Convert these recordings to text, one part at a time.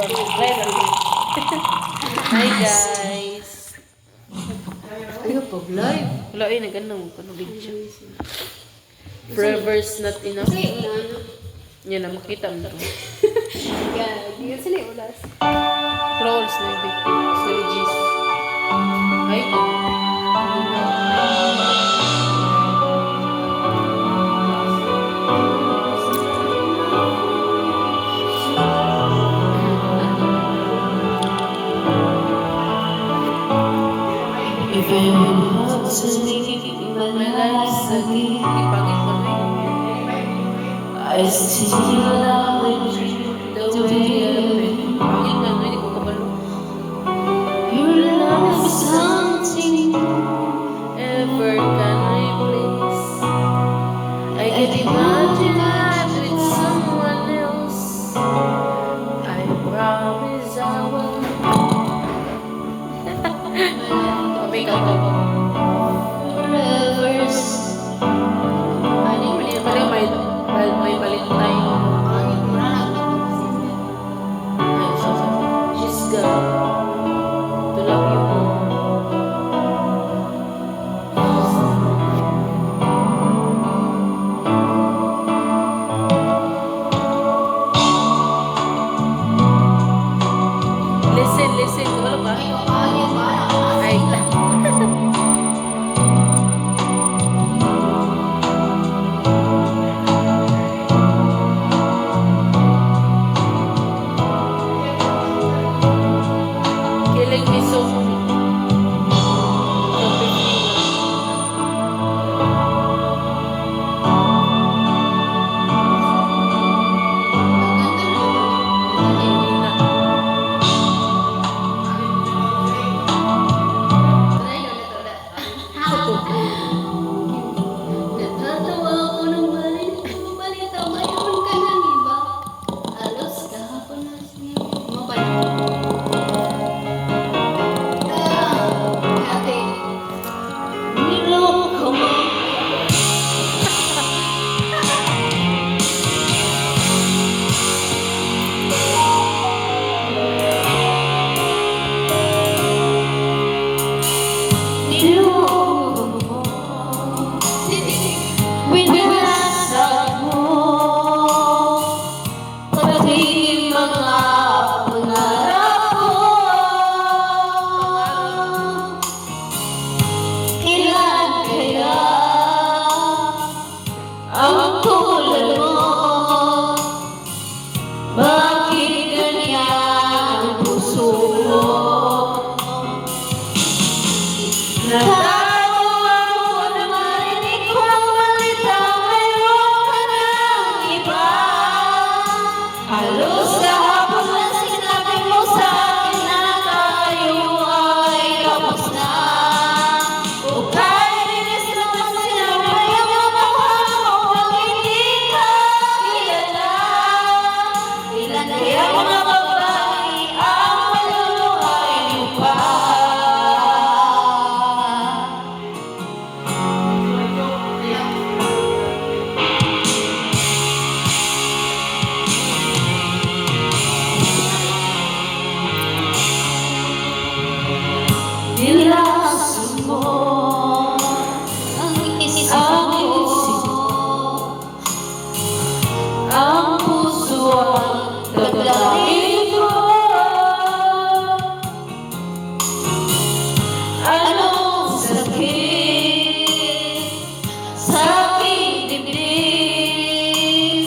Try lang. Hi guys. Ayaw pag live. Wala eh, nag-anong video. Forever's not enough. Yan na, makita mo. Yan sila yung ulas. Trolls na yung Slowgies. Ay, If anyone wants to leave my life again, I see you love the way your love is something ever can replace. I can imagine life with someone else. I promise I will. Make up. forever's. May Valentine. She's got to love you more. Listen. Wala ba? Ay, killing me softly. Natatawa ako ng balita, mayroon ka ng iba. Halos kahapon na siya. Ate, niloko mo. Niloko mo. Winasag mo. Pati mga pangarap ko. Ilan kaya ang tulad mo? Bakit ganyan ang puso mo? Natawa ako na marinig ko ang balita, mayroon ka ng iba. Halos kahapon na sinabi mo sa akin na tayo ay tapos na. O kahit linis naman sinabi ang mga mo pag hindi ka kilala. Ilan kaya mga babae ang maluluhay mo pa? Nilason mo ang isip mo, ang puso ang dadalhin ko. Anong sakit sa aking dibdib,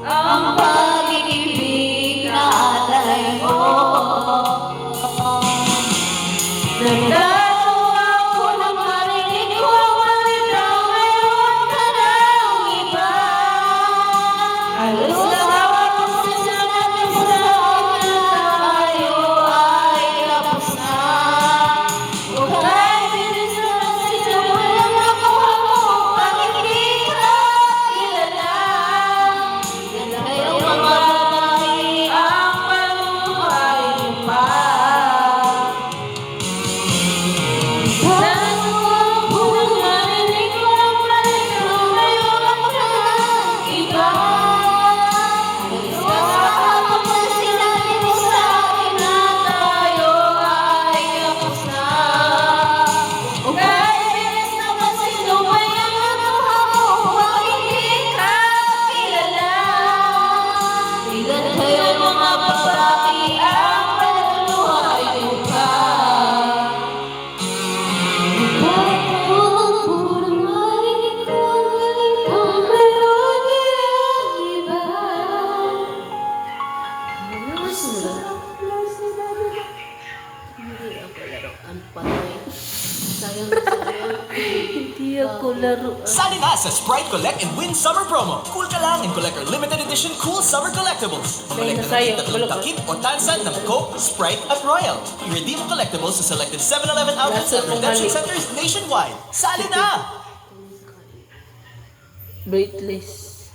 ang pag-ibig na alay mo. Nagtatawa ako na marinig ko ang balita, mayroon ka ng iba. Halos lahat ng sinasabi mo sa akin na tayo ay tapos na. O kahit bilis naman sinabi ang nakuha mo, pag hindi ka sa Sprite Collect and Win Summer Promo. Cool ka lang and collect our limited edition Cool Summer Collectibles. Mamalik ka ng tatlong takip o tansan ng Coke, Sprite at Royal. I-redeem ang collectibles sa selected 7-Eleven outlets at redemption centers nationwide. Sali na! Weightless.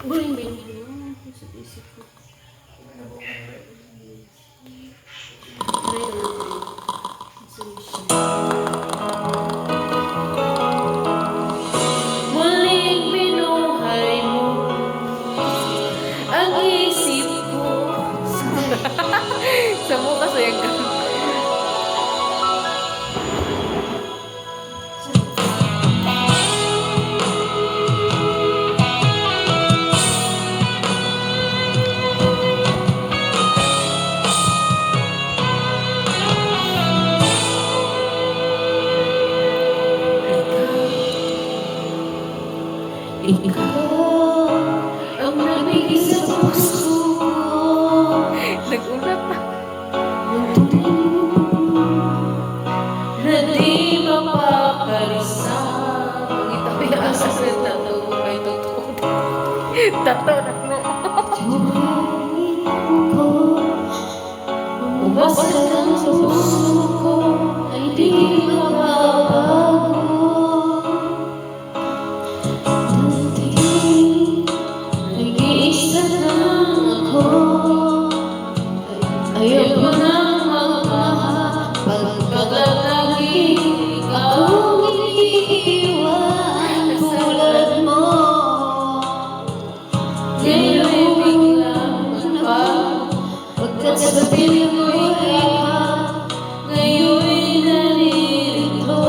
Buling binuhay ko. Sa isip ko. Muling binuhay mo ang isip ko. Sa mukha sayang ka. Ikaw ang nabigay sa puso ko. Nag-ulat pa. Na di mapaparisa. Pangita ko yung asa sa tato mo kay totoo. Tato na no. Ko umasa lang sa puso ko ay di mababago. Nag-iisa lang ako. Ayoko nang magmahal pagkat lagi akong iniiwan tulad mo. Ngayon'y biglang pa pagkat sa piling mo'y ikaw ngayon'y naririto.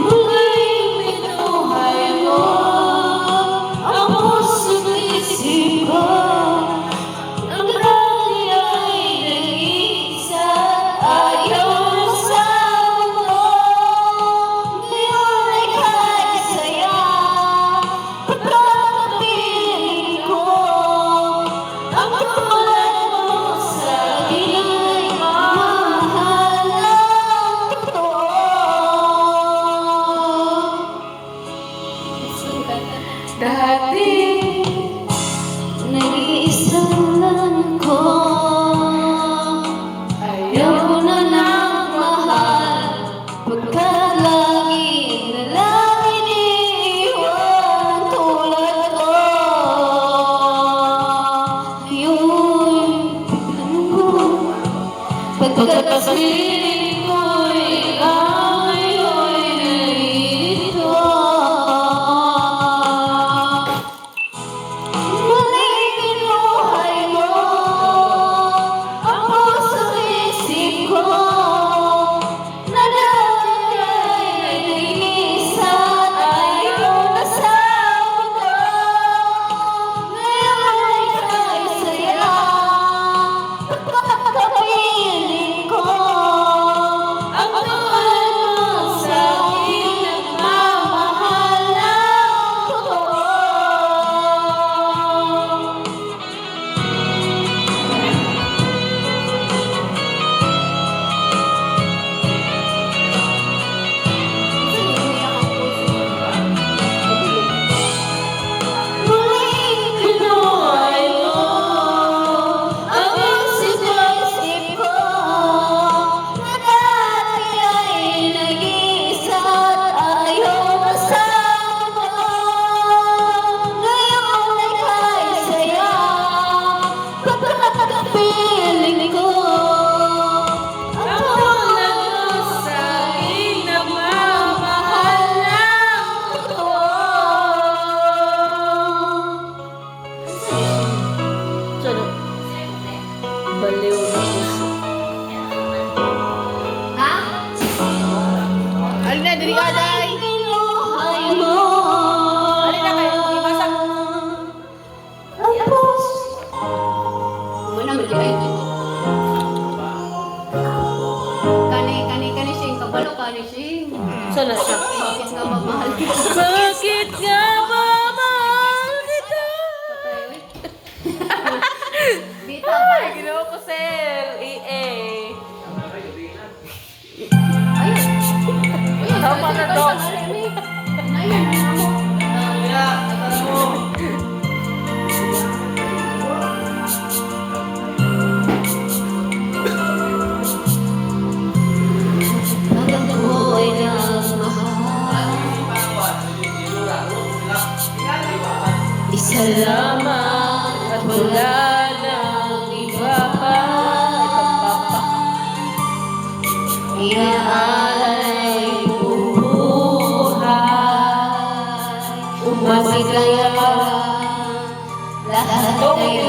Muling binuhay mo ang puso't isip ko. Ang dati ay nag-iisa, ayaw na sa mundo. Ngayon ay kahit saya, pagkakapiling ko. Ang tulad mo sa akin ay mahal ng totoo. Dati nag-iisa lang ko. Ayaw na nang mahal pagkat lagi na lang iniiwan tulad ko. Ngayon, pagkat piling ko'y ikaw ngayon'y naririto. Muling binuhay mo ang puso't isip ko. Na dati ay nag-iisa at ayaw na sa mundo. Ngayon ay kahit saya, pagkakapiling ko. Ang tulad mo sa akin nagmamahal ng totoo. Muling binuhay mo ang isip ko. Na dati ay nag-iisa at ayaw na sa mundo. Ngayon ay kahit saya, pagkakapiling ko. Ang tulad mo sa akin nagmamahal ng totoo. Sana. Baliw na puso. Ha? Alin na, dili ka day. Binuhay mo Alin na kayo, ibasa. ang puso. Muna mag-iay. Kani sing kabalo kani sing. Sana siya. Bakit nga ba mahal kita? Bakit nga ba mahal kita? Patay, oy. Bita ba? Ginawa ko, sir. lamang at wala nang iba pa. Inaalay buhay, Masigaya lahat ay